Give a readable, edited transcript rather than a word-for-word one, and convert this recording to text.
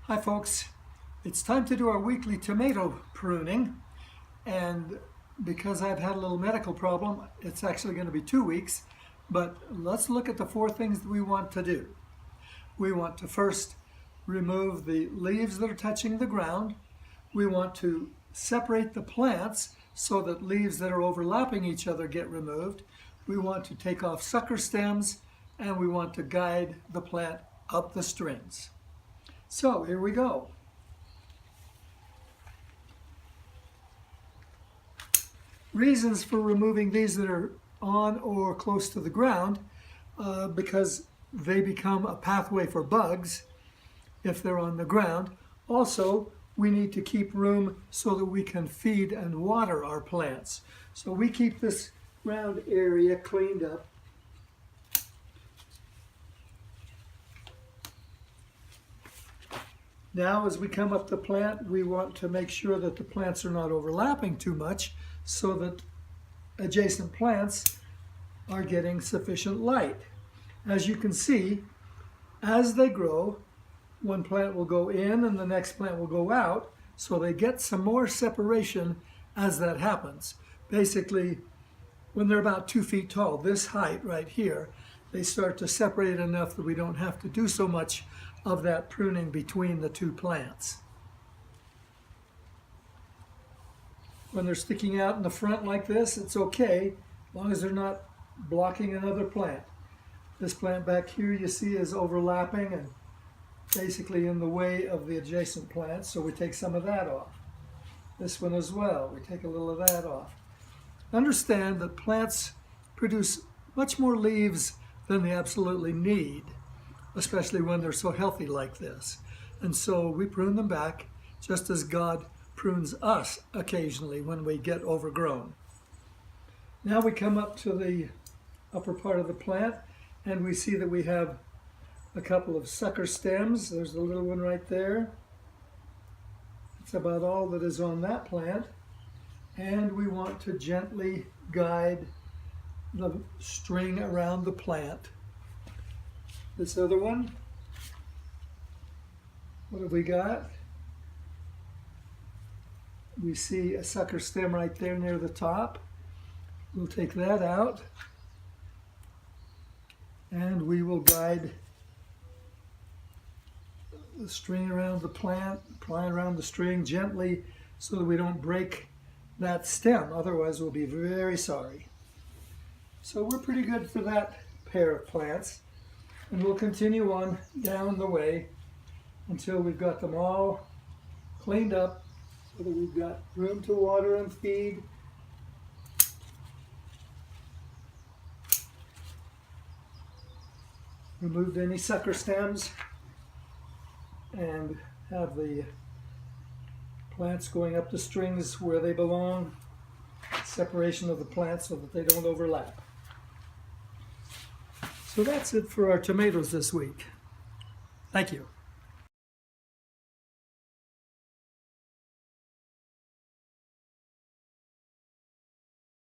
Hi folks, it's time to do our weekly tomato pruning, and because I've had a little medical problem, it's actually going to be 2 weeks, but let's look at the 4 things that we want to do. We want to first remove the leaves that are touching the ground. We want to separate the plants so that leaves that are overlapping each other get removed. We want to take off sucker stems, and we want to guide the plant up the strings. So here we go. Reasons for removing these that are on or close to the ground, because they become a pathway for bugs if they're on the ground. Also, we need to keep room so that we can feed and water our plants. So we keep this ground area cleaned up. Now, as we come up the plant, we want to make sure that the plants are not overlapping too much so that adjacent plants are getting sufficient light. As you can see, as they grow, one plant will go in and the next plant will go out, so they get some more separation as that happens. Basically, when they're about 2 feet tall, this height right here, they start to separate enough that we don't have to do so much of that pruning between the 2 plants. When they're sticking out in the front like this, it's okay, as long as they're not blocking another plant. This plant back here you see is overlapping and basically in the way of the adjacent plants, so we take some of that off. This one as well, we take a little of that off. Understand that plants produce much more leaves than they absolutely need, especially when they're so healthy like this. And so we prune them back just as God prunes us occasionally when we get overgrown. Now we come up to the upper part of the plant and we see that we have a couple of sucker stems. There's the little one right there. That's about all that is on that plant. And we want to gently guide the string around the plant. This other one, what have we got? We see a sucker stem right there near the top. We'll take that out and we will guide the string around the plant, apply around the string gently so that we don't break that stem, otherwise we'll be very sorry. So we're pretty good for that pair of plants, and we'll continue on down the way until we've got them all cleaned up so that we've got room to water and feed. Removed any sucker stems and have the plants going up the strings where they belong. Separation of the plants so that they don't overlap. So that's it for our tomatoes this week. Thank you.